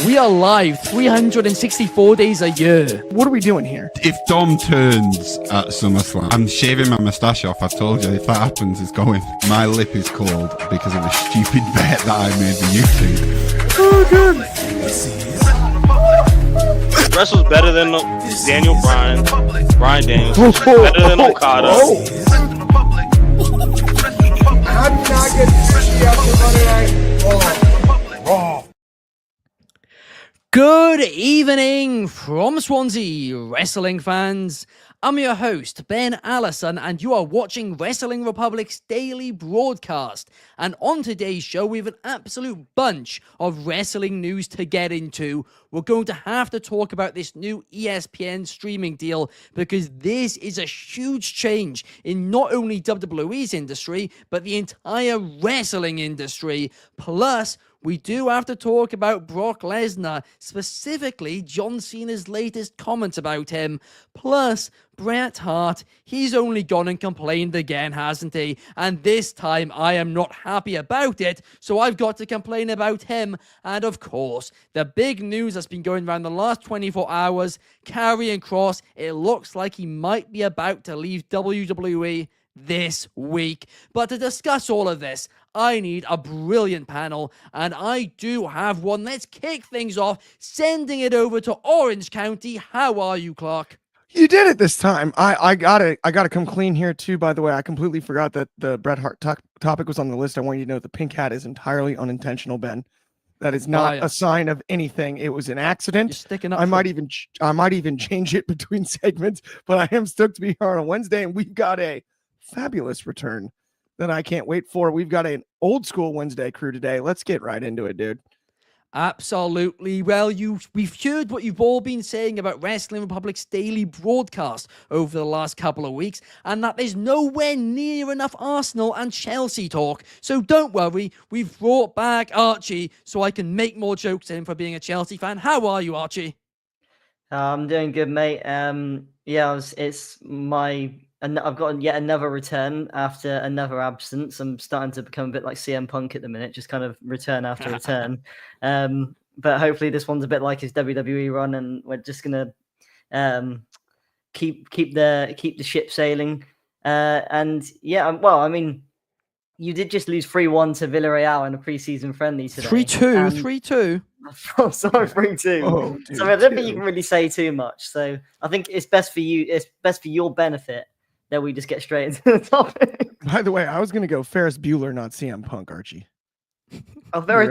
We are live 364 days a year. What are we doing here? If Dom turns at SummerSlam, I'm shaving my moustache off. I told you, if that happens, it's going. My lip is cold because of a stupid bet that I made with YouTube. Oh, good. Wrestle's better than Daniel Bryan. Bryan Daniels. Better than Okada. How did you not get sushi after Monday Night Raw? Good evening from Swansea, wrestling fans. I'm your host, Ben Allison, and you are watching Wrestling Republic's daily broadcast. And on today's show, we have an absolute bunch of wrestling news to get into. We're going to have to talk about this new ESPN streaming deal because this is a huge change in not only WWE's industry, but the entire wrestling industry. Plus, we do have to talk about Brock Lesnar, specifically John Cena's latest comments about him. Plus, Bret Hart, he's only gone and complained again, hasn't he? And this time, I am not happy about it, so I've got to complain about him. And of course, the big news that's been going around the last 24 hours, Karrion Kross, it looks like he might be about to leave WWE this week. But to discuss all of this, I need a brilliant panel, and I do have one. Let's kick things off, sending it over to Orange County. How are you, Clark? You did it this time. I gotta come clean here too. By the way, I completely forgot that the Bret Hart topic was on the list. I want you to know the pink hat is entirely unintentional, Ben. That is not a sign of anything. It was an accident. You're sticking up. I might even change it between segments, but I am stoked to be here on a Wednesday, and we've got a fabulous return that I can't wait for. We've got an old school Wednesday crew today. Let's get right into it, dude. Absolutely. Well, we've heard what you've all been saying about Wrestling Republic's daily broadcast over the last couple of weeks, and that there's nowhere near enough Arsenal and Chelsea talk. So don't worry, we've brought back Archie so I can make more jokes at him for being a Chelsea fan. How are you, Archie? I'm doing good, mate. I've got yet another return after another absence. I'm starting to become a bit like CM Punk at the minute, just kind of return after return. But hopefully this one's a bit like his WWE run, and we're just gonna keep the ship sailing. You did just lose 3-1 to Villarreal in a preseason friendly today. 3-2. Oh, sorry, 3-2. Oh, so I don't think you can really say too much. So I think it's best for you. It's best for your benefit that we just get straight into the topic. By the way, I was going to go Ferris Bueller, not CM Punk, Archie. Oh, very.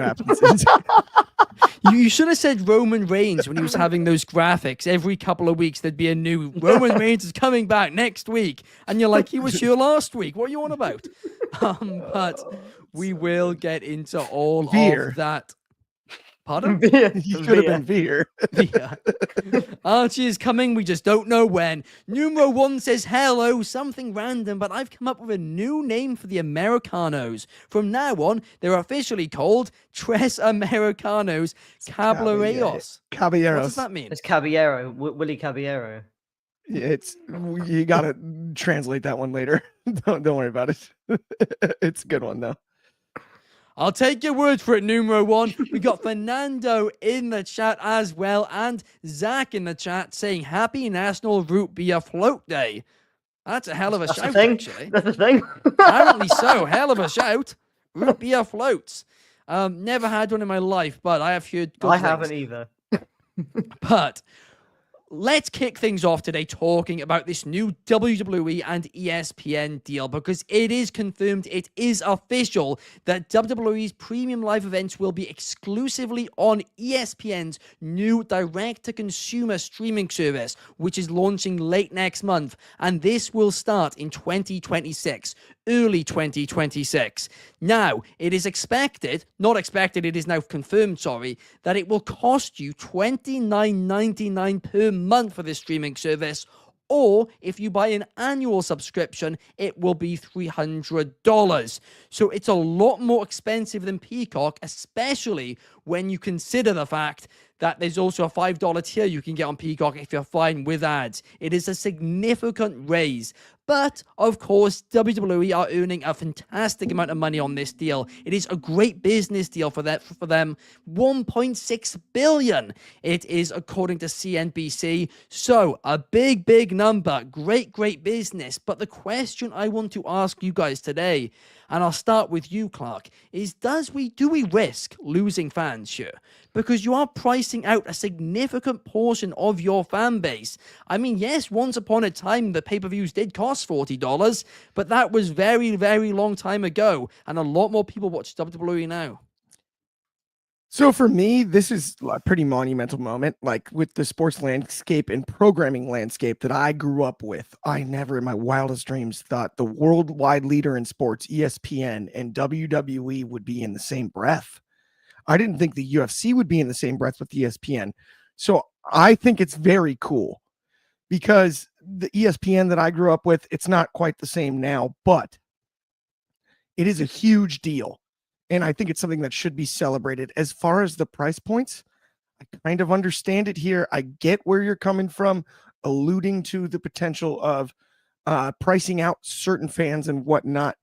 You should have said Roman Reigns when he was having those graphics. Every couple of weeks, there'd be a new Roman Reigns is coming back next week. And you're like, he was here last week. What are you on about? But we will get into all of that. Pardon? You should have been Veer. Archie is coming, we just don't know when. Numero 1 says hello, something random, but I've come up with a new name for the Americanos. From now on, they're officially called Tres Americanos Caballeros. Caballeros. What does that mean? It's Caballero, Willie Caballero. You gotta translate that one later. Don't worry about it. It's a good one though. I'll take your word for it, numero 1. We got Fernando in the chat as well, and Zach in the chat saying Happy National Root Beer Float Day. That's a hell of a shout, actually. That's the thing. Apparently so. Hell of a shout. Root beer floats. Never had one in my life, but I have heard good things. Haven't either. But let's kick things off today talking about this new WWE and ESPN deal, because it is confirmed, it is official that WWE's premium live events will be exclusively on ESPN's new direct-to-consumer streaming service, which is launching late next month, and this will start in 2026. Early 2026. Now, it is it is now confirmed, that it will cost you $29.99 per month for this streaming service, or if you buy an annual subscription, it will be $300. So it's a lot more expensive than Peacock, especially when you consider the fact that there's also a $5 tier you can get on Peacock if you're fine with ads. It is a significant raise. But, of course, WWE are earning a fantastic amount of money on this deal. It is a great business deal for them. $1.6 billion. It is according to CNBC. So, a big, big number. Great, great business. But the question I want to ask you guys today, and I'll start with you, Clark, is do we risk losing fans here? Because you are pricing out a significant portion of your fan base. I mean, yes, once upon a time, the pay-per-views did cost $40, but that was very, very long time ago, and a lot more people watch WWE now. So for me, this is a pretty monumental moment, like with the sports landscape and programming landscape that I grew up with. I never in my wildest dreams thought the worldwide leader in sports, ESPN, and WWE would be in the same breath. I didn't think the UFC would be in the same breath with ESPN. So I think it's very cool because the ESPN that I grew up with, it's not quite the same now, but it is a huge deal. And I think it's something that should be celebrated. As far as the price points, I kind of understand it here. I get where you're coming from, alluding to the potential of pricing out certain fans and whatnot.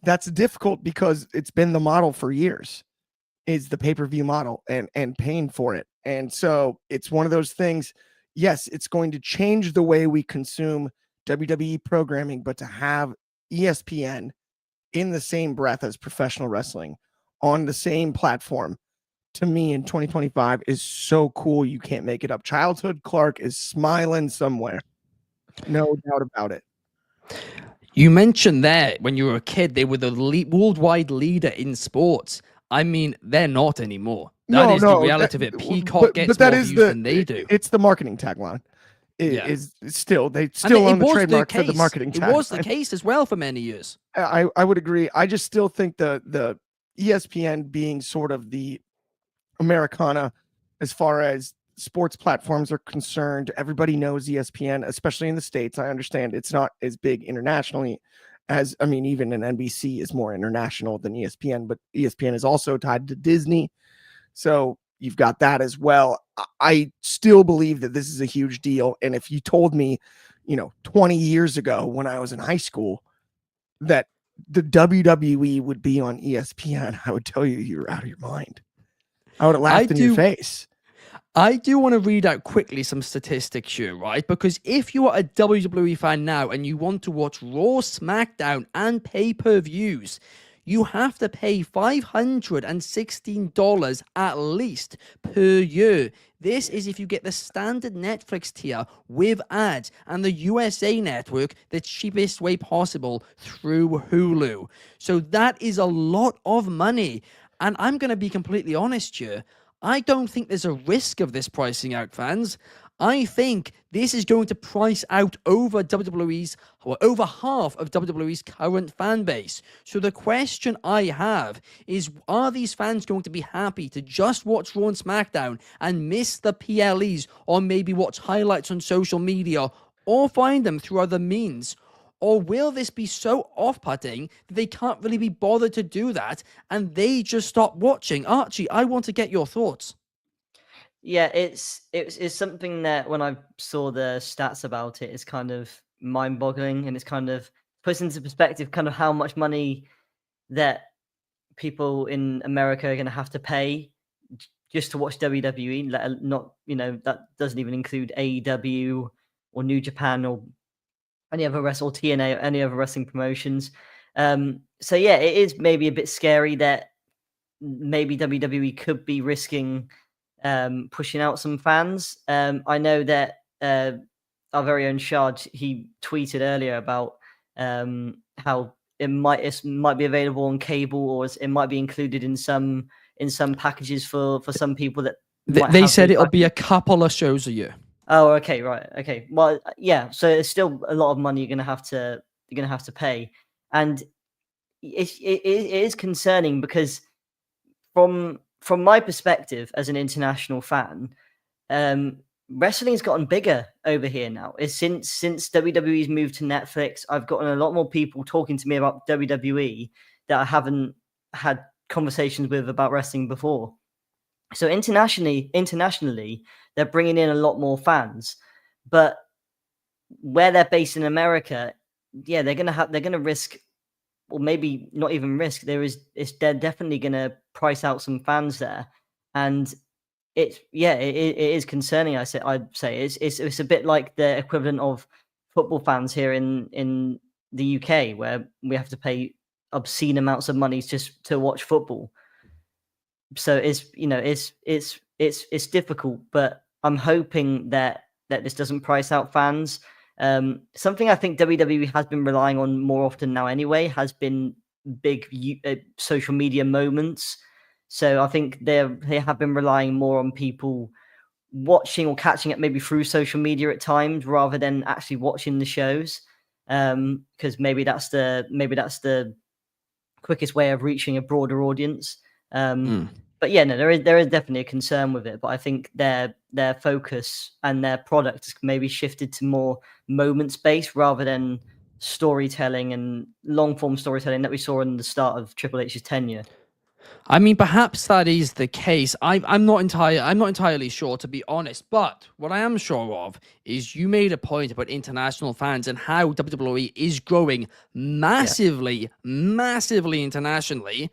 That's difficult because it's been the model for years. Is the pay-per-view model and paying for it. And so it's one of those things. Yes, it's going to change the way we consume WWE programming, but to have ESPN in the same breath as professional wrestling on the same platform, to me in 2025 is so cool. You can't make it up. Childhood Clark is smiling somewhere. No doubt about it. You mentioned there when you were a kid, they were the worldwide leader in sports. I mean, they're not anymore. That is the reality of it. Peacock gets more views than they do. It's the marketing tagline. They still own the trademark for the marketing tagline. It was the case as well for many years. I would agree. I just still think the ESPN being sort of the Americana as far as sports platforms are concerned. Everybody knows ESPN, especially in the States. I understand it's not as big internationally. Even an NBC is more international than ESPN, but ESPN is also tied to Disney. So you've got that as well. I still believe that this is a huge deal. And if you told me, 20 years ago when I was in high school that the WWE would be on ESPN, I would tell you you're out of your mind. I would have laughed in your face. I do want to read out quickly some statistics here, right? Because if you are a WWE fan now and you want to watch Raw, SmackDown, and pay-per-views, you have to pay $516 at least per year. This is if you get the standard Netflix tier with ads and the USA Network the cheapest way possible through Hulu. So that is a lot of money. And I'm going to be completely honest here. I don't think there's a risk of this pricing out, fans. I think this is going to price out over half of WWE's current fan base. So the question I have is, are these fans going to be happy to just watch Raw and SmackDown and miss the PLEs, or maybe watch highlights on social media, or find them through other means? Or will this be so off-putting that they can't really be bothered to do that and they just stop watching? Archie, I want to get your thoughts. Yeah, it's something that when I saw the stats about it, it's kind of mind-boggling, and it's kind of puts into perspective kind of how much money that people in America are going to have to pay just to watch WWE. That doesn't even include AEW or New Japan or any other wrestle, TNA, or any other wrestling promotions. So yeah, it is maybe a bit scary that maybe WWE could be risking pushing out some fans. I know that our very own Shard, he tweeted earlier about how it might be available on cable, or it might be included in some packages for some people that they said it'll be a couple of shows a year. Oh, okay, right, okay. Well, yeah. So it's still a lot of money you're gonna have to pay, and it is concerning because from my perspective as an international fan, wrestling's gotten bigger over here now. It's since WWE's moved to Netflix, I've gotten a lot more people talking to me about WWE that I haven't had conversations with about wrestling before. So internationally, they're bringing in a lot more fans, but where they're based in America, yeah, they're gonna risk, or maybe not even risk. They're definitely gonna price out some fans there, and it is concerning. I'd say it's a bit like the equivalent of football fans here in the UK, where we have to pay obscene amounts of money just to watch football. So it's difficult, but I'm hoping that this doesn't price out fans. Something I think WWE has been relying on more often now anyway has been big social media moments. So I think they have been relying more on people watching or catching it maybe through social media at times rather than actually watching the shows. Because maybe that's the quickest way of reaching a broader audience. But yeah, no, there is definitely a concern with it. But I think their focus and their product has maybe shifted to more moments based rather than storytelling and long form storytelling that we saw in the start of Triple H's tenure. I mean, perhaps that is the case. I'm not entirely sure, to be honest. But what I am sure of is you made a point about international fans and how WWE is growing massively internationally.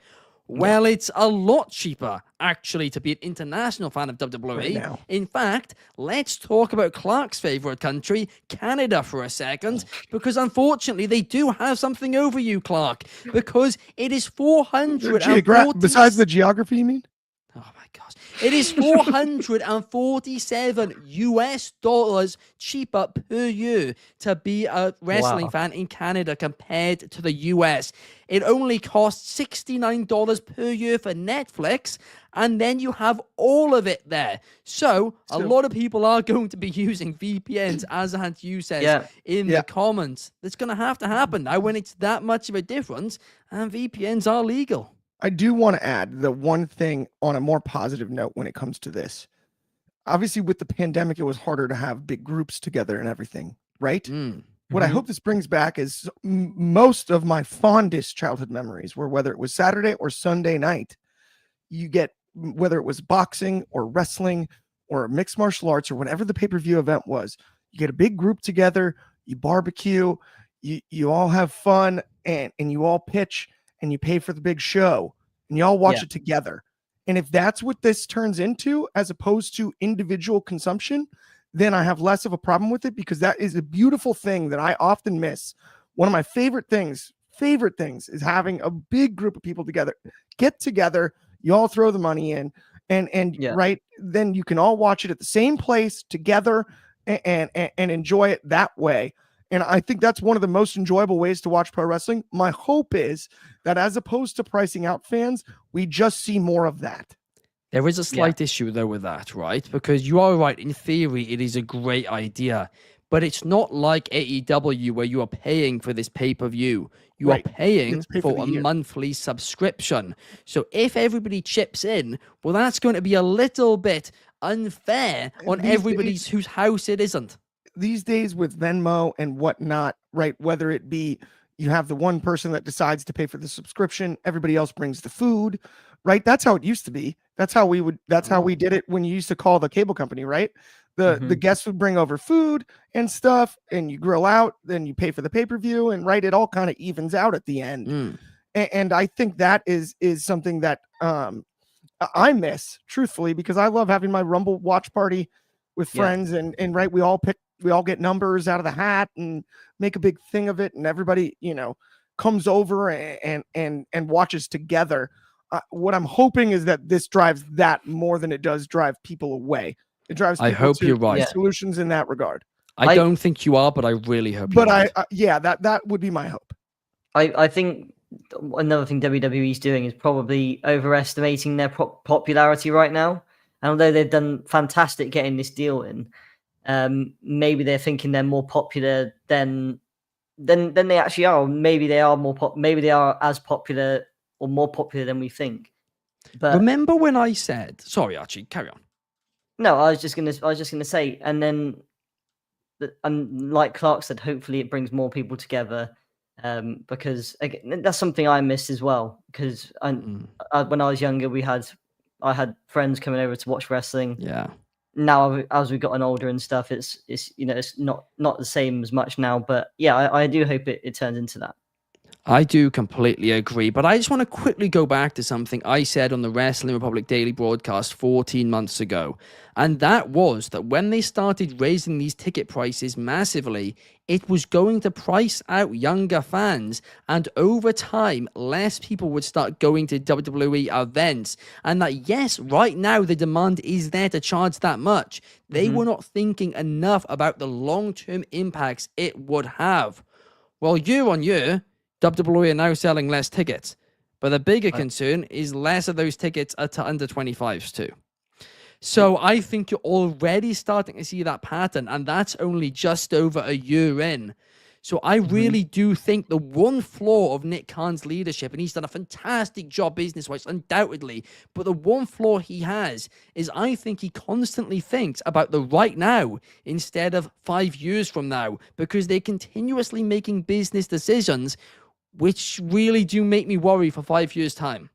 Well, it's a lot cheaper, actually, to be an international fan of WWE. Right now. In fact, let's talk about Clark's favorite country, Canada, for a second, because unfortunately, they do have something over you, Clark, because it is 440... Besides the geography, you mean? Oh my gosh. It is $447 cheaper per year to be a wrestling fan in Canada compared to the US. It only costs $69 per year for Netflix, and then you have all of it there. So a lot of people are going to be using VPNs, as you says in the comments. That's going to happen now when it's that much of a difference, and VPNs are legal. I do want to add the one thing on a more positive note when it comes to this. Obviously, with the pandemic, it was harder to have big groups together and everything, right? What I hope this brings back is most of my fondest childhood memories were whether it was Saturday or Sunday night, you get, whether it was boxing or wrestling or mixed martial arts or whatever the pay-per-view event was, you get a big group together, you barbecue, you all have fun, and you all pitch, and you pay for the big show, and you all watch it together. And if that's what this turns into, as opposed to individual consumption, then I have less of a problem with it, because that is a beautiful thing that I often miss. One of my favorite things is having a big group of people together, get together, you all throw the money in, and right, then you can all watch it at the same place together and enjoy it that way. And I think that's one of the most enjoyable ways to watch pro wrestling. My hope is that as opposed to pricing out fans, we just see more of that. There is a slight issue, though, with that, right? Because you are right. In theory, it is a great idea. But it's not like AEW where you are paying for this pay-per-view. You are paying for a monthly subscription. So if everybody chips in, well, that's going to be a little bit unfair on everybody whose house it isn't. These days with Venmo and whatnot, right? Whether it be you have the one person that decides to pay for the subscription, everybody else brings the food, right? That's how it used to be. That's how we did it when you used to call the cable company, right? The guests would bring over food and stuff, and you grill out, then you pay for the pay-per-view, and right, it all kind of evens out at the end. And I think that is something that I miss, truthfully, because I love having my Rumble watch party with friends, and right, we all get numbers out of the hat and make a big thing of it, and everybody, comes over and watches together. What I'm hoping is that this drives that more than it does drive people away. It drives people I hope to you're right. Solutions in that regard. I don't think you are, but I really hope but you're right. That would be my hope. I think another thing WWE is doing is probably overestimating their popularity right now. And although they've done fantastic getting this deal in, maybe they're thinking they're more popular than they actually are. Or maybe they are maybe they are as popular or more popular than we think. But remember when I said, sorry, Archie, carry on. No, I was just gonna say, and then, and like Clark said, hopefully it brings more people together, because again, that's something I missed as well. Because when I was younger, I had friends coming over to watch wrestling. Yeah, now as we've gotten older and stuff, it's it's not the same as much now. But yeah, I do hope it turns into that. I do completely agree, but I just want to quickly go back to something I said on the Wrestling Republic Daily broadcast 14 months ago. And that was that when they started raising these ticket prices massively, it was going to price out younger fans. And over time, less people would start going to WWE events. And that, yes, right now the demand is there to charge that much. They were not thinking enough about the long-term impacts it would have. Well, year on year, WWE are now selling less tickets, but the bigger concern is less of those tickets are to under 25s too. So I think you're already starting to see that pattern, and that's only just over a year in. So I really do think the one flaw of Nick Khan's leadership, and he's done a fantastic job business-wise, undoubtedly, but the one flaw he has is I think he constantly thinks about the right now instead of 5 years from now, because they're continuously making business decisions which really do make me worry for 5 years' time.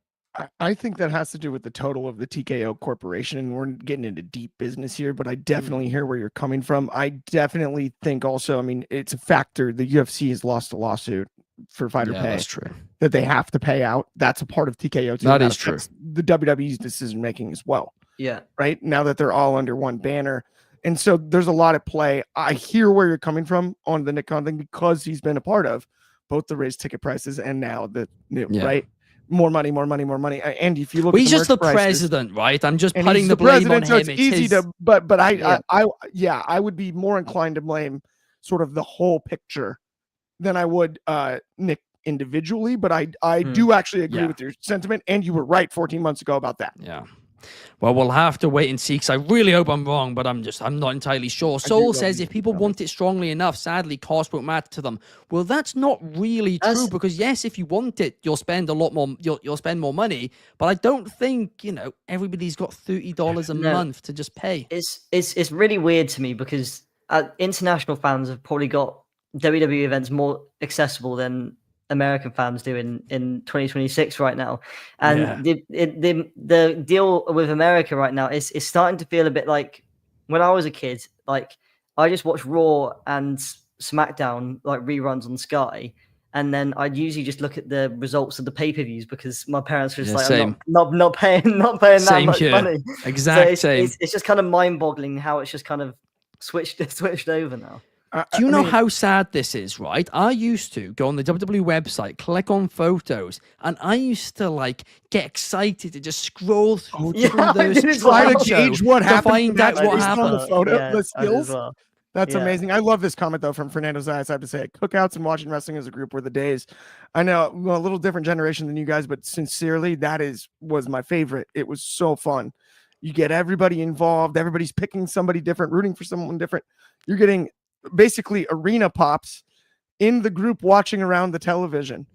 I think that has to do with the total of the TKO corporation, and we're getting into deep business here, but I definitely hear where you're coming from. I definitely think also, I mean, it's a factor. The UFC has lost a lawsuit for fighter pay. That's true. That they have to pay out. That's a part of TKO too. That is true. The WWE's decision making as well. Yeah. Right now that they're all under one banner. And so there's a lot at play. I hear where you're coming from on the Nick Khan thing because he's been a part of both the raised ticket prices and now the new, right? More money, more money, more money. And if you look, he's just the president, right? I'm just putting the blame on him. So it's easy to, but I would be more inclined to blame sort of the whole picture than I would Nick individually. But I do actually agree with your sentiment, and you were right 14 months ago about that. Yeah. Well, we'll have to wait and see, because I really hope I'm wrong, but I'm not entirely sure. Soul says if people want it strongly enough, sadly, cost won't matter to them. Well, that's not really true, because yes, if you want it, you'll spend a lot more, you'll spend more money, but I don't think, everybody's got $30 a month to just pay. It's really weird to me, because international fans have probably got WWE events more accessible than American fans do in 2026 right now, and the deal with America right now is starting to feel a bit like when I was a kid. Like, I just watched Raw and SmackDown like reruns on Sky, and then I'd usually just look at the results of the pay-per-views because my parents were just like, I'm not paying that much money. Exact same. It's just kind of mind-boggling how it's just kind of switched over now. Do you know how sad this is, right? I used to go on the WWE website, click on photos, and I used to get excited to just scroll through those try to gauge what happened to find out what happened. On the photo, the skills. That's amazing. I love this comment though from Fernando Zayas. I have to say, cookouts and watching wrestling as a group were the days. I know a little different generation than you guys, but sincerely, was my favorite. It was so fun. You get everybody involved. Everybody's picking somebody different, rooting for someone different. You're getting basically arena pops in the group watching around the television.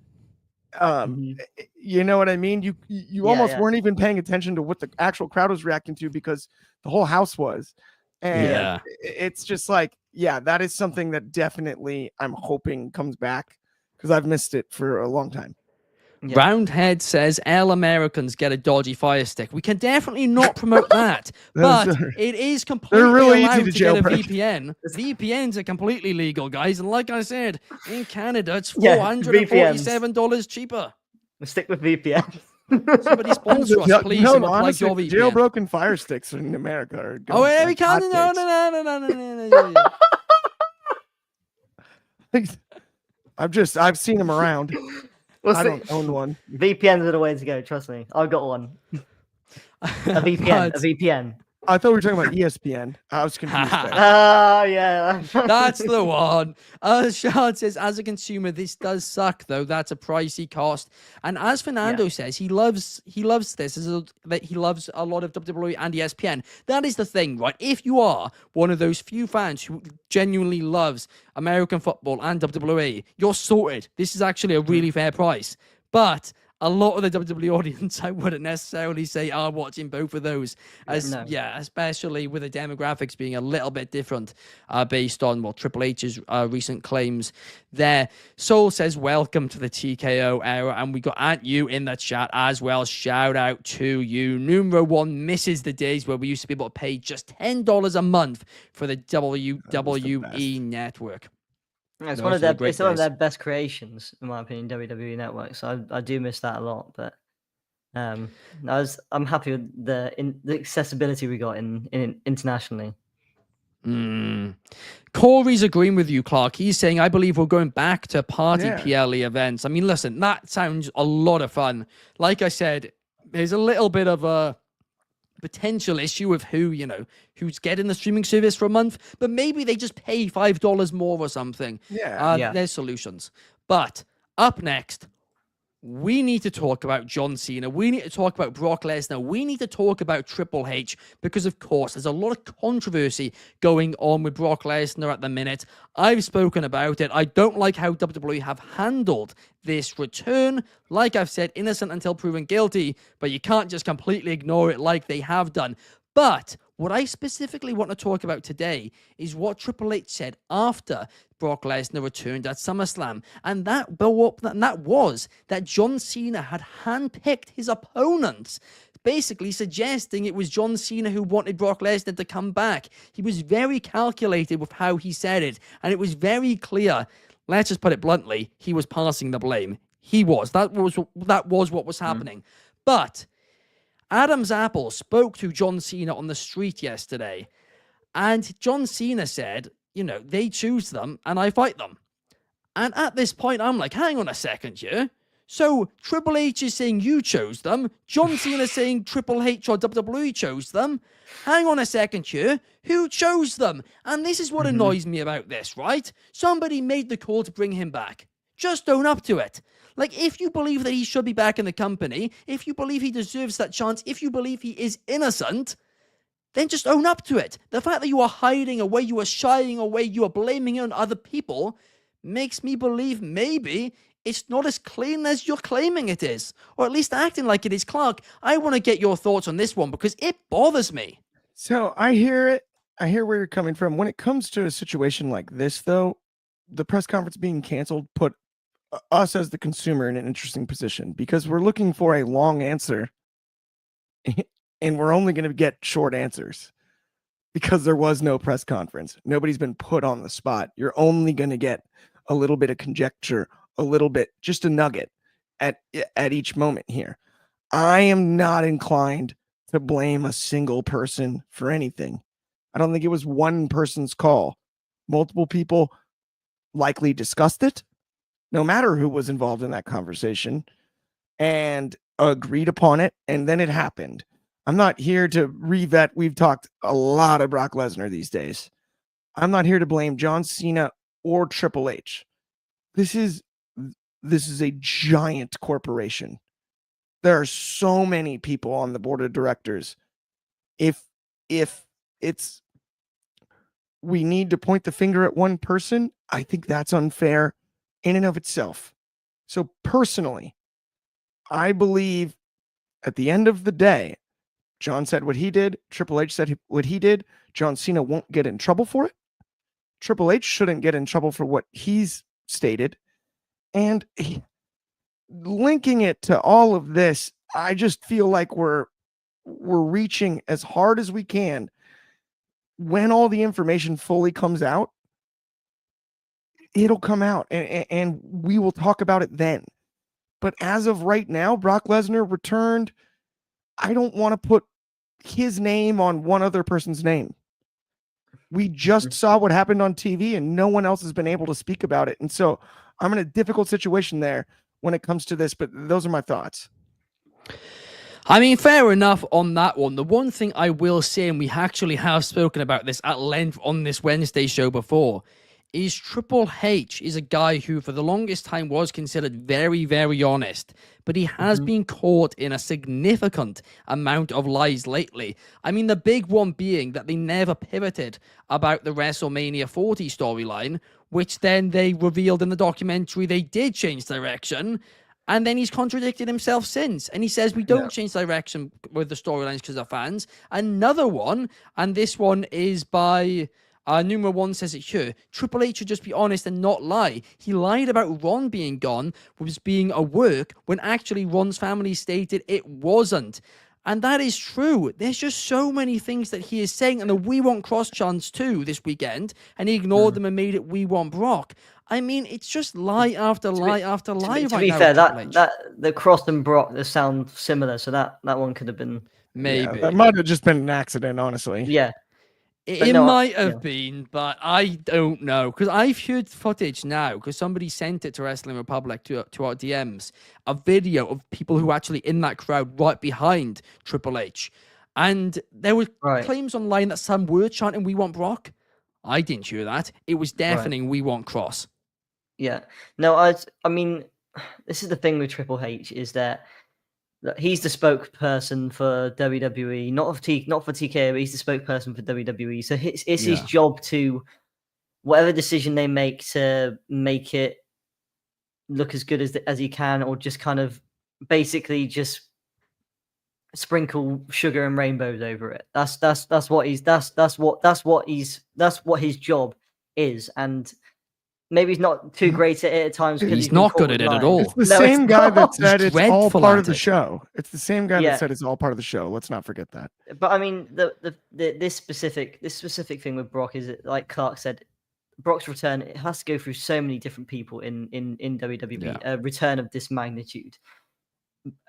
You know what I mean? You almost weren't even paying attention to what the actual crowd was reacting to because the whole house was. And it's just that is something that definitely I'm hoping comes back because I've missed it for a long time. Yeah. Roundhead says, L Americans get a dodgy Fire Stick. We can definitely not promote that, but it is completely allowed to get a VPN. VPNs are completely legal, guys. And like I said, in Canada, it's $447 cheaper. We'll stick with VPN. Somebody sponsor us, please. Honestly, your VPN. Jailbroken Fire Sticks in America are going we can't. No. I've seen them around. I don't own one. VPNs are the way to go. Trust me, I've got one. A VPN. I thought we were talking about ESPN. I was confused. Yeah. That's the one. Shard says, as a consumer, this does suck, though. That's a pricey cost. And as Fernando says, he loves this. That he loves a lot of WWE and ESPN. That is the thing, right? If you are one of those few fans who genuinely loves American football and WWE, you're sorted. This is actually a really fair price. But a lot of the WWE audience, I wouldn't necessarily say are watching both of those, especially with the demographics being a little bit different based on Triple H's recent claims there. Soul says, welcome to the TKO era, and we got at you in the chat as well. Shout out to you. Numero one misses the days where we used to be able to pay just $10 a month for the WWE network. It's one of their best creations, in my opinion, WWE Network. So I do miss that a lot. But I'm happy with the accessibility we got in internationally. Corey's agreeing with you, Clark. He's saying, I believe we're going back to party PLE events. I mean, listen, that sounds a lot of fun. Like I said, there's a little bit of a potential issue of who's getting the streaming service for a month, but maybe they just pay $5 more or something. There's solutions. But up next, we need to talk about John Cena. We need to talk about Brock Lesnar. We need to talk about Triple H because, of course, there's a lot of controversy going on with Brock Lesnar at the minute. I've spoken about it. I don't like how WWE have handled this return. Like I've said, innocent until proven guilty, but you can't just completely ignore it like they have done. But what I specifically want to talk about today is what Triple H said after Brock Lesnar returned at SummerSlam. And that was that John Cena had handpicked his opponents, basically suggesting it was John Cena who wanted Brock Lesnar to come back. He was very calculated with how he said it, and it was very clear. Let's just put it bluntly, he was passing the blame. He was. That was what was happening. But Adam's Apple spoke to John Cena on the street yesterday, and John Cena said, they choose them and I fight them. And at this point, I'm like, hang on a second here. So Triple H is saying you chose them. John Cena saying Triple H or WWE chose them. Hang on a second here. Who chose them? And this is what annoys me about this, right? Somebody made the call to bring him back. Just own up to it. Like, if you believe that he should be back in the company, if you believe he deserves that chance, if you believe he is innocent, then just own up to it. The fact that you are hiding away, you are shying away, you are blaming it on other people, makes me believe maybe it's not as clean as you're claiming it is. Or at least acting like it is. Clark, I want to get your thoughts on this one because it bothers me. So I hear it. I hear where you're coming from. When it comes to a situation like this, though, the press conference being canceled put us as the consumer in an interesting position because we're looking for a long answer and we're only going to get short answers because there was no press conference. Nobody's been put on the spot. You're only going to get a little bit of conjecture, a little bit, just a nugget at each moment here. I am not inclined to blame a single person for anything. I don't think it was one person's call. Multiple people likely discussed it, no matter who was involved in that conversation, and agreed upon it, and then it happened. I'm not here to revet. We've talked a lot of Brock Lesnar these days. I'm not here to blame John Cena or Triple H. This is a giant corporation. There are so many people on the board of directors. If it's we need to point the finger at one person, I think that's unfair in and of itself. So personally, I believe at the end of the day, John said what he did. Triple H said what he did. John Cena won't get in trouble for it. Triple H shouldn't get in trouble for what he's stated. And linking it to all of this, I just feel like we're reaching as hard as we can. When all the information fully comes out, it'll come out and we will talk about it then. But as of right now, Brock Lesnar returned. I don't want to put his name on one other person's name. We just saw what happened on TV and no one else has been able to speak about it. And so I'm in a difficult situation there when it comes to this, but those are my thoughts. I mean, fair enough on that one. The one thing I will say, and we actually have spoken about this at length on this Wednesday show before, is Triple H is a guy who for the longest time was considered very, very honest, but he has been caught in a significant amount of lies lately. I mean, the big one being that they never pivoted about the WrestleMania 40 storyline, which then they revealed in the documentary they did change direction. And then he's contradicted himself since. And he says, we don't change direction with the storylines because of fans. Another one, and this one is by numero one says it here. Triple H should just be honest and not lie. He lied about Ron being gone was being a work when actually Ron's family stated it wasn't. And that is true. There's just so many things that he is saying. And the We Want Kross chants too this weekend. And he ignored them and made it We Want Brock. I mean, it's just lie after lie after lie right now. To be fair, that the Kross and Brock, they sound similar. So that one could have been... Maybe. That might have just been an accident, honestly. Yeah. It might have been, but I don't know. Because I've heard footage now, because somebody sent it to Wrestling Republic to our DMs, a video of people who were actually in that crowd right behind Triple H. And there were claims online that some were chanting We Want Brock. I didn't hear that. It was deafening We Want Kross. Yeah. No, I mean, this is the thing with Triple H, is that he's the spokesperson for WWE, not for TKO, but he's the spokesperson for WWE. So it's his job to, whatever decision they make, to make it look as good as he can, or just kind of basically just sprinkle sugar and rainbows over it. That's what his job is. And maybe he's not too great at it at times. He's not good at it at all. It's the same guy that said it's all part of the it. show. It's the same guy that said it's all part of the show. Let's not forget that. But I mean, this specific thing with Brock is, like Clark said, Brock's return, it has to go through so many different people in WWE. A return of this magnitude.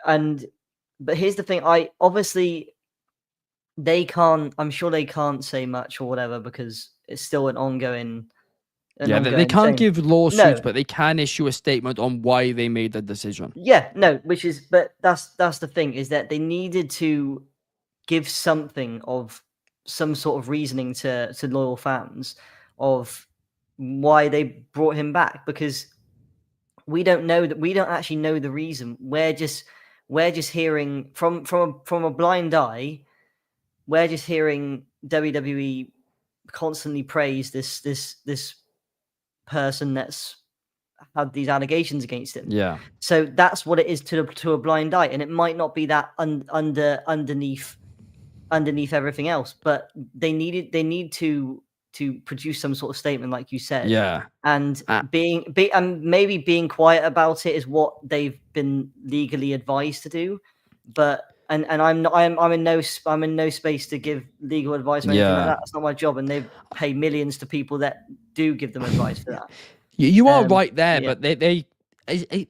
But here's the thing. I'm sure they can't say much or whatever, because it's still an ongoing. They can't give lawsuits, but they can issue a statement on why they made the decision. Yeah, no, but that's the thing, is that they needed to give something of some sort of reasoning to loyal fans of why they brought him back, because we don't actually know the reason. We're just hearing from a blind eye. We're just hearing WWE constantly praise this person that's had these allegations against him. Yeah. So that's what it is to a blind eye, and it might not be that underneath everything else, but they need to produce some sort of statement, like you said. Yeah. And maybe being quiet about it is what they've been legally advised to do, but. And I'm in no space to give legal advice or anything like that. That's not my job, and they pay millions to people that do give them advice for that. You are right there, but they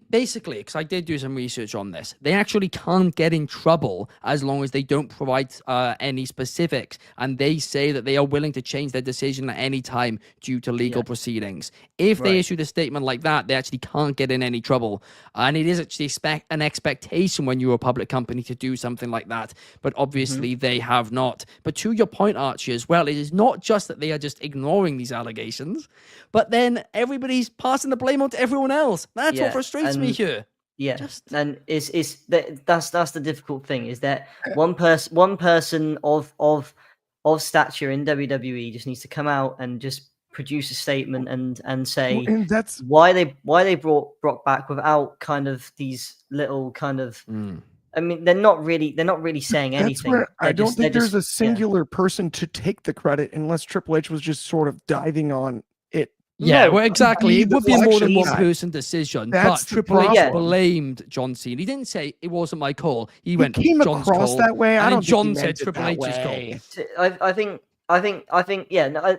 basically, because I did do some research on this, they actually can't get in trouble as long as they don't provide any specifics, and they say that they are willing to change their decision at any time due to legal proceedings. If they issued a statement like that, they actually can't get in any trouble, and it is actually an expectation when you're a public company to do something like that, but obviously they have not. But to your point, Archie, as well, it is not just that they are just ignoring these allegations, but then everybody's passing the blame on to everyone else. That's what frustrates me here. Yeah, and that's the difficult thing, is that one person of stature in WWE just needs to come out and just produce a statement and say that's why they brought Brock back without kind of these little kind of. I mean, they're not really saying anything. That's where I don't think there's a singular person to take the credit, unless Triple H was just sort of diving on it. Yeah, well, exactly. It would be more than one person decision. But Triple H blamed John Cena. He didn't say it wasn't my call. He went came John's across call, that way. I don't. John said Triple H's call. I think. Yeah, no,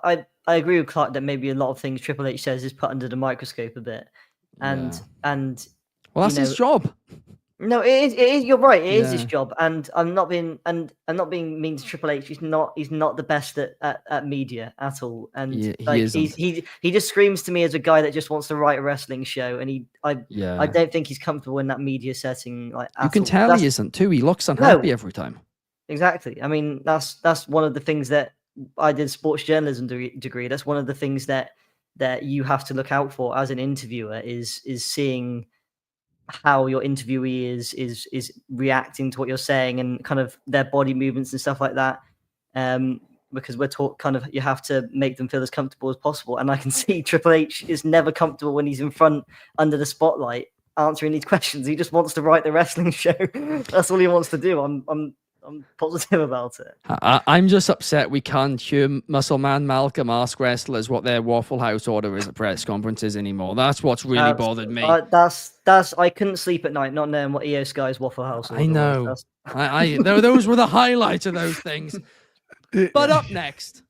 I agree with Clark that maybe a lot of things Triple H says is put under the microscope a bit, and well, that's his job. No, it is. You're right. It is his job, and I'm not being mean to Triple H. He's not the best at media at all, and he just screams to me as a guy that just wants to write a wrestling show, and I don't think he's comfortable in that media setting. Like, you can tell he isn't too. He looks unhappy every time. Exactly. I mean, that's one of the things that I did sports journalism degree. That's one of the things that you have to look out for as an interviewer is seeing how your interviewee is reacting to what you're saying, and kind of their body movements and stuff like that. Because we're taught kind of you have to make them feel as comfortable as possible. And I can see Triple H is never comfortable when he's in front under the spotlight. answering these questions. He just wants to write the wrestling show. That's all he wants to do. I'm positive about it. I'm just upset we can't hear Muscle Man Malcolm ask wrestlers what their Waffle House order is at press conferences anymore. That's what's really bothered me. That's I couldn't sleep at night not knowing what EO Sky's Waffle House order I know. was. Those were the highlights of those things. But up next,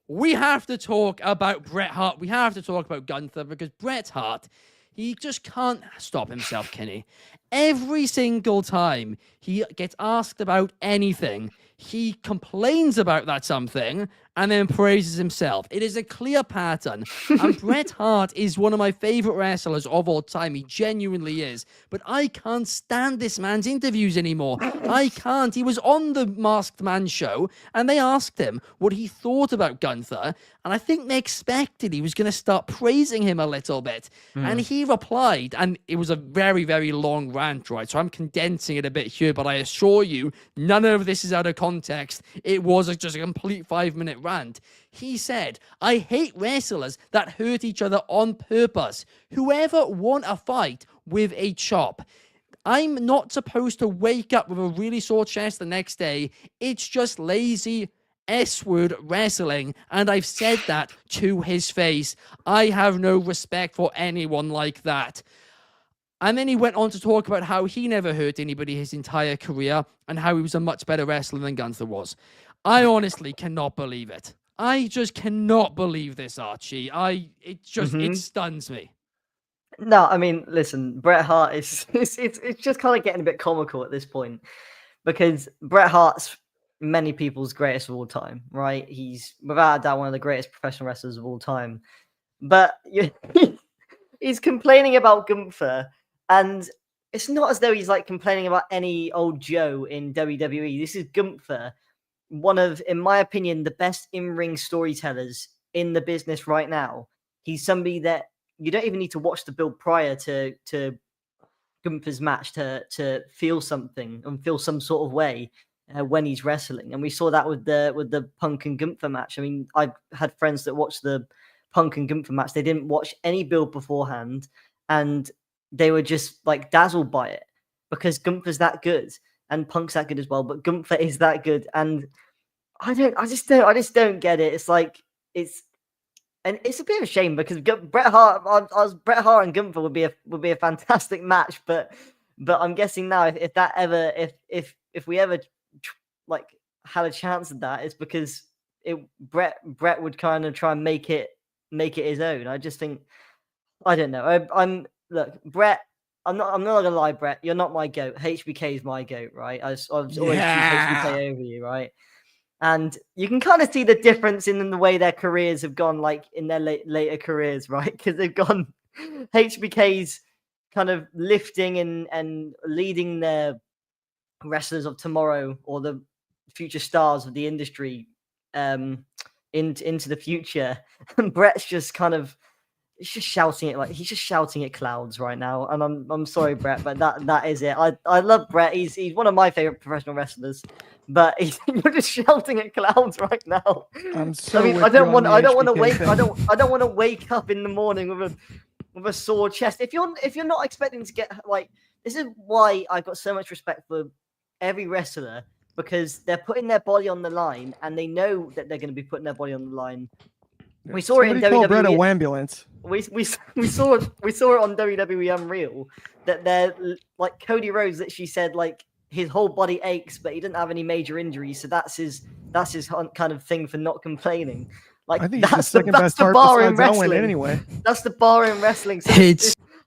we have to talk about Bret Hart. We have to talk about Gunther, because Bret Hart, he just can't stop himself, Kenny. Every single time he gets asked about anything, he complains about that something and then praises himself. It is a clear pattern. And Bret Hart is one of my favorite wrestlers of all time. He genuinely is. But I can't stand this man's interviews anymore. I can't. He was on the Masked Man show and they asked him what he thought about Gunther. And I think they expected he was going to start praising him a little bit. And he replied, and it was a very, very long rant, right? So I'm condensing it a bit here, but I assure you, none of this is out of context. It was just a complete 5-minute rant. He said, "I hate wrestlers that hurt each other on purpose. Whoever won a fight with a chop. I'm not supposed to wake up with a really sore chest the next day. It's just lazy S-word wrestling, and I've said that to his face. I have no respect for anyone like that." And then he went on to talk about how he never hurt anybody his entire career and how he was a much better wrestler than Gunther was. I honestly cannot believe it. I just cannot believe this, Archie. It stuns me. No, I mean, listen, Bret Hart is it's just kind of getting a bit comical at this point, because Bret Hart's many people's greatest of all time, right? He's without a doubt one of the greatest professional wrestlers of all time. But he's complaining about Gunther, and it's not as though he's like complaining about any old Joe in WWE. This is Gunther, one of, in my opinion, the best in-ring storytellers in the business right now. He's somebody that you don't even need to watch the build prior to Gunther's match to feel something and feel some sort of way when he's wrestling. And we saw that with the Punk and Gunther match. I mean, I've had friends that watched the Punk and Gunther match. They didn't watch any build beforehand, and they were just like dazzled by it, because Gunther's that good and Punk's that good as well. But Gunther is that good, and I just don't get it. It's like it's a bit of a shame, because Bret Hart and Gunther would be a fantastic match. But I'm guessing now if we ever like had a chance at that, it's because Bret would kind of try and make it his own. I just think, I don't know. Look, Bret. I'm not gonna lie, Bret. You're not my goat. HBK is my goat, right? I've always choose HBK over you, right? And you can kind of see the difference in the way their careers have gone, like in their later careers, right? Because they've gone HBK's kind of lifting and leading their wrestlers of tomorrow, or the future stars of the industry, into the future. And Bret's just kind of, he's just shouting it, like he's just shouting at clouds right now. And I'm sorry, Bret, but that is it. I love Bret. He's one of my favorite professional wrestlers, but you're just shouting at clouds right now. I don't want to wake up in the morning with a sore chest. If you're not expecting to get, like, this is why I've got so much respect for every wrestler, because they're putting their body on the line and they know that they're going to be putting their body on the line. We saw it in WWE. Bret a ambulance. We saw it on WWE Unreal, that they're like, Cody Rhodes literally said like his whole body aches, but he didn't have any major injuries, so that's his kind of thing for not complaining. Like, I think that's the best bar in wrestling. Anyway, that's the bar in wrestling. So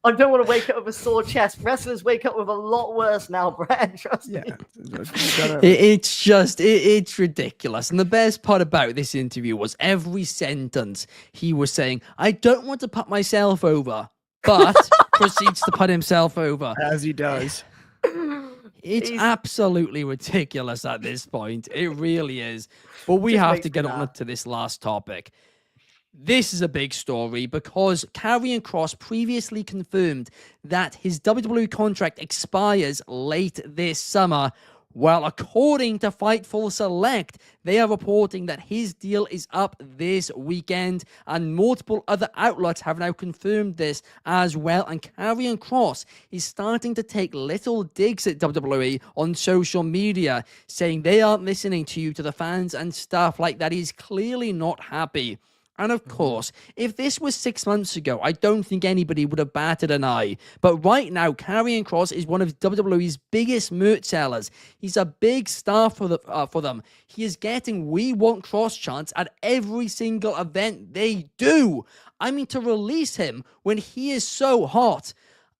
I don't want to wake up with a sore chest. Wrestlers wake up with a lot worse now, Brad. Trust me. It's ridiculous. And the best part about this interview was every sentence he was saying, "I don't want to put myself over," but proceeds to put himself over. As he does. It's absolutely ridiculous at this point. It really is. But we have to get on to this last topic. This is a big story because Karrion Kross previously confirmed that his WWE contract expires late this summer. Well, according to Fightful Select, they are reporting that his deal is up this weekend, and multiple other outlets have now confirmed this as well. And Karrion Kross is starting to take little digs at WWE on social media, saying they aren't listening to the fans and stuff like that. He's clearly not happy. And of course, if this was 6 months ago, I don't think anybody would have batted an eye. But right now, Karrion Kross is one of WWE's biggest merch sellers. He's a big star for them. He is getting "We Want Kross" chants at every single event they do. I mean, to release him when he is so hot,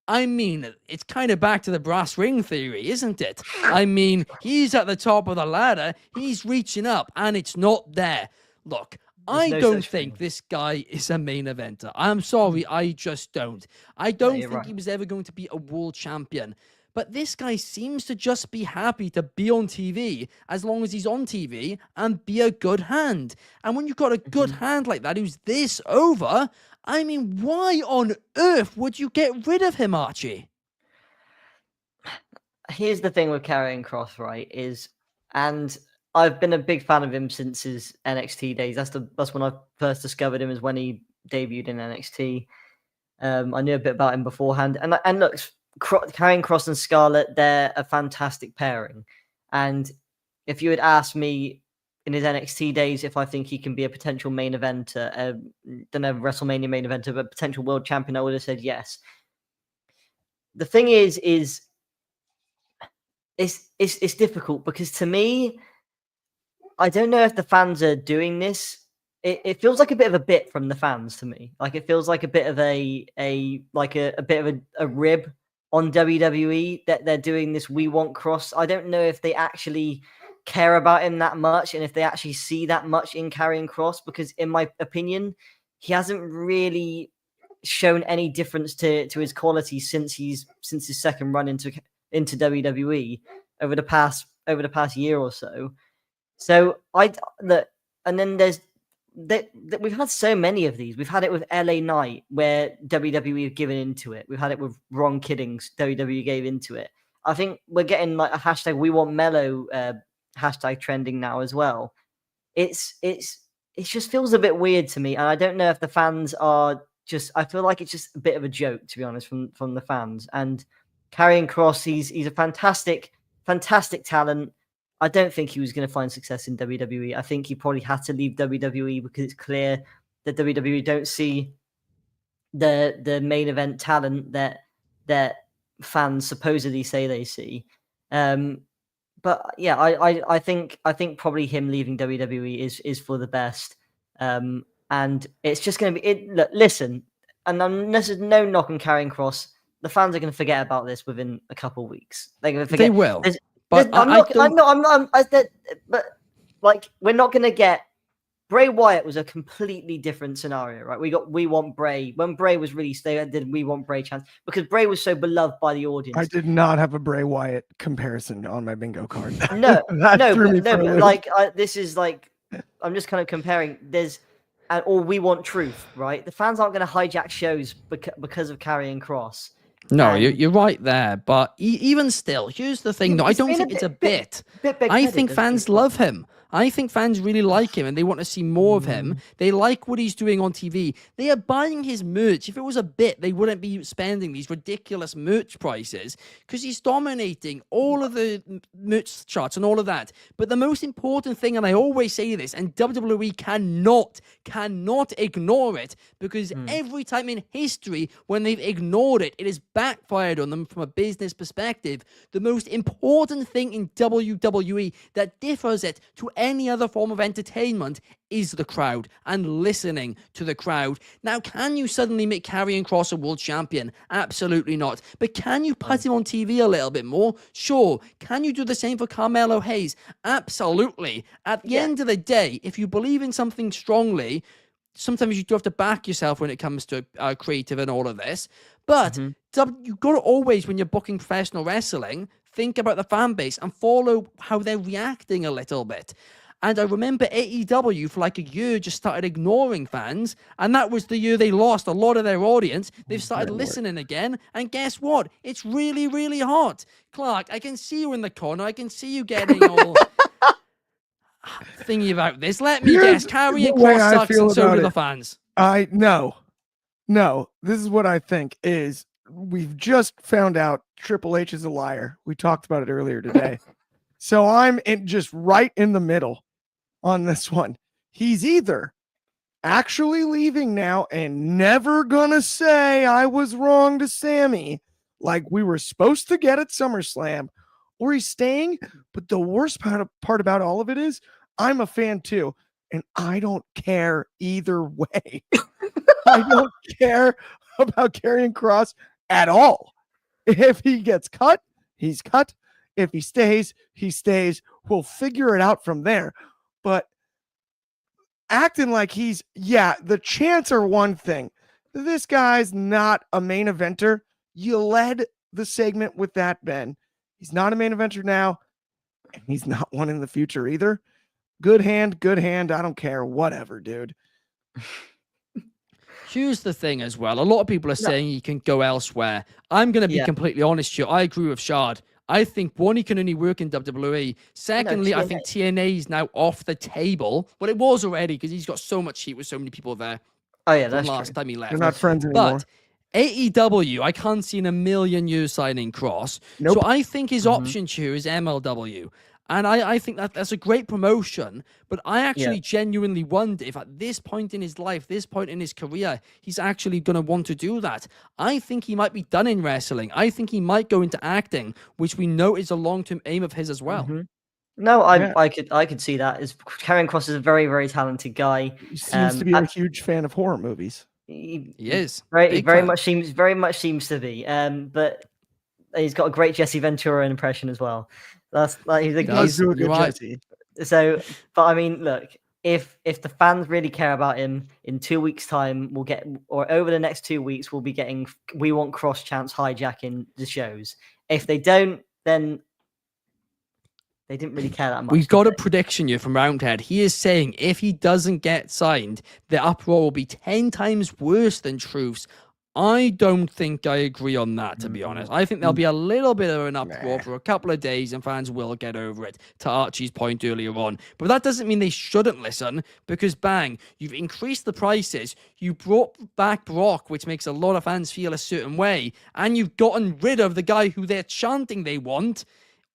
I mean, it's kind of back to the brass ring theory, isn't it? I mean, he's at the top of the ladder, he's reaching up, and it's not there. Look, I don't think this guy is a main eventer. I'm sorry, I just don't. I don't think he was ever going to be a world champion. But this guy seems to just be happy to be on TV as long as he's on TV and be a good hand. And when you've got a good hand like that who's this over, I mean, why on earth would you get rid of him, Archie? Here's the thing with Karrion Kross, right? And I've been a big fan of him since his NXT days. That's when I first discovered him, is when he debuted in NXT. I knew a bit about him beforehand. And look, Karrion Kross and Scarlett, they're a fantastic pairing. And if you had asked me in his NXT days if I think he can be a potential main eventer, don't know, WrestleMania main eventer, but potential world champion, I would have said yes. The thing is it's difficult, because to me, I don't know if the fans are doing this. It feels like a bit of a bit from the fans to me. Like, it feels like a bit of a bit of a rib on WWE that they're doing this "We Want Kross." I don't know if they actually care about him that much, and if they actually see that much in Karrion Kross, because in my opinion, he hasn't really shown any difference to his quality since his second run into WWE over the past year or so. So and then we've had so many of these. We've had it with LA Knight, where WWE have given into it. We've had it with Ron Kiddings, WWE gave into it. I think we're getting like a hashtag "We Want Mellow" hashtag trending now as well. It just feels a bit weird to me, and I don't know if the fans are just. I feel like it's just a bit of a joke, to be honest, from the fans. And Karrion Kross, he's a fantastic talent. I don't think he was going to find success in WWE. I think he probably had to leave WWE because it's clear that WWE don't see the main event talent that fans supposedly say they see. But yeah, I think probably him leaving WWE is for the best. And it's just going to be look, listen, and this is no knock on Karrion Kross. The fans are going to forget about this within a couple of weeks. They're going to forget. They will. But I'm not. But like, we're not going to get. Bray Wyatt was a completely different scenario, right? We Want Bray. When Bray was released, they did "We Want Bray" chants because Bray was so beloved by the audience. I did not have a Bray Wyatt comparison on my bingo card. No, this is like, I'm just kind of comparing. Or "We Want Truth," right? The fans aren't going to hijack shows because of Karrion Kross. No, you're right there. But even still, here's the thing. No, I don't think it's a bit. I think fans love him. I think fans really like him and they want to see more of him. They like what he's doing on TV. They are buying his merch. If it was a bit, they wouldn't be spending these ridiculous merch prices because he's dominating all of the merch charts and all of that. But the most important thing, and I always say this, and WWE cannot ignore it, because every time in history when they've ignored it, it has backfired on them from a business perspective. The most important thing in WWE that differs it to any other form of entertainment is the crowd and listening to the crowd. Now, can you suddenly make Karrion Kross a world champion? Absolutely not. But can you put him on TV a little bit more? Sure. Can you do the same for Carmelo Hayes? Absolutely. At the end of the day, if you believe in something strongly, sometimes you do have to back yourself when it comes to creative and all of this. But you've got to always, when you're booking professional wrestling, think about the fan base and follow how they're reacting a little bit. And I remember AEW for like a year just started ignoring fans. And that was the year they lost a lot of their audience. They've started listening again. And guess what? It's really, really hot. Clark, I can see you in the corner. I can see you getting all thingy about this. Let me guess. Karrion Kross sucks and so do the fans. No, this is what I think is we've just found out Triple H is a liar. We talked about it earlier today. So I'm just right in the middle on this one. He's either actually leaving now and never gonna say I was wrong to Sammy like we were supposed to get at SummerSlam, or he's staying. But the worst part about all of it is I'm a fan too, and I don't care either way. I don't care about Karrion Kross at all. If he gets cut, he's cut. If he stays, he stays. We'll figure it out from there. But acting like the chants are one thing. This guy's not a main eventer. You led the segment with that, Ben. He's not a main eventer now, and he's not one in the future either. Good hand. I don't care. Whatever, dude. Here's the thing as well. A lot of people are saying he can go elsewhere. I'm going to be completely honest here. I agree with Shard. I think, one, he can only work in WWE. Secondly, I think TNA is now off the table. Well, it was already because he's got so much heat with so many people there. Oh, yeah, that's last time he left. They're not friends anymore. But AEW, I can't see in a million years signing Kross. Nope. So I think his option here is MLW. And I think that's a great promotion, but I actually genuinely wonder if at this point in his life, this point in his career, he's actually going to want to do that. I think he might be done in wrestling. I think he might go into acting, which we know is a long-term aim of his as well. Mm-hmm. No, I could see that. Karrion Kross is a very, very talented guy. He seems to be a huge fan of horror movies. He is. Very much seems to be. But he's got a great Jesse Ventura impression as well. That's like he's do a good Jesse. So, but I mean, look, if the fans really care about him, in 2 weeks' time, over the next 2 weeks, we'll be getting "We Want Kross" chants hijacking the shows. If they don't, then they didn't really care that much. We've got a prediction here from Roundhead. He is saying if he doesn't get signed, the uproar will be 10 times worse than Truth's. I don't think I agree on that, to be honest. I think there'll be a little bit of an uproar for a couple of days and fans will get over it, to Archie's point earlier on. But that doesn't mean they shouldn't listen, because bang, you've increased the prices, you brought back Brock, which makes a lot of fans feel a certain way, and you've gotten rid of the guy who they're chanting they want,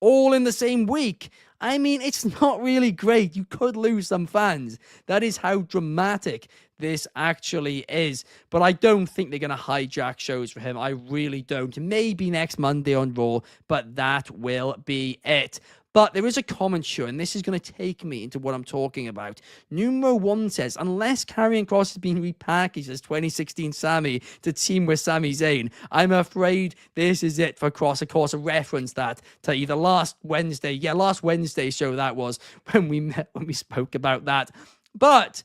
all in the same week. I mean, it's not really great. You could lose some fans. That is how dramatic this actually is. But I don't think they're going to hijack shows for him. I really don't. Maybe next Monday on Raw, but that will be it. But there is a comment here, and this is going to take me into what I'm talking about. Numero 1 says, unless Karrion Kross has been repackaged as 2016 Sami to team with Sami Zayn, I'm afraid this is it for Kross. Of course, I referenced that to either last Wednesday show that was, when we spoke about that. But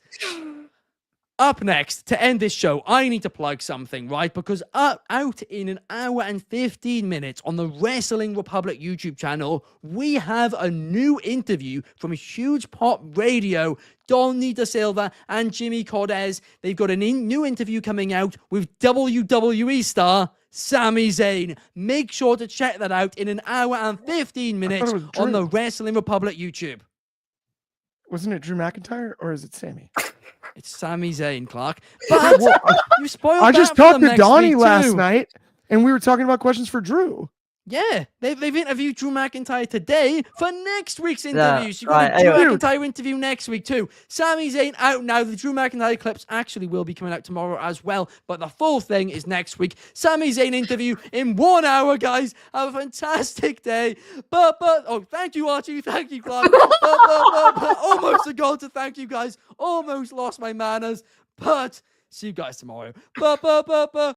up next, to end this show, I need to plug something, right? Because out in an hour and 15 minutes on the Wrestling Republic YouTube channel, we have a new interview from Huge Pop Radio, Donny Da Silva and Jimmy Cortez. They've got a new interview coming out with WWE star Sami Zayn. Make sure to check that out in an hour and 15 minutes on the Wrestling Republic YouTube. Wasn't it Drew McIntyre or is it Sami? It's Sami Zayn, Clark. But you spoiled I just talked to Donnie last too. night, and we were talking about questions for Drew. Yeah, they've interviewed Drew McIntyre today for next week's interviews. You've got a Drew McIntyre interview next week too. Sami Zayn out now. The Drew McIntyre clips actually will be coming out tomorrow as well, but the full thing is next week. Sami Zayn interview in 1 hour, guys. Have a fantastic day. But thank you, Archie. Thank you, Clark. but almost forgot to thank you guys. Almost lost my manners. But see you guys tomorrow.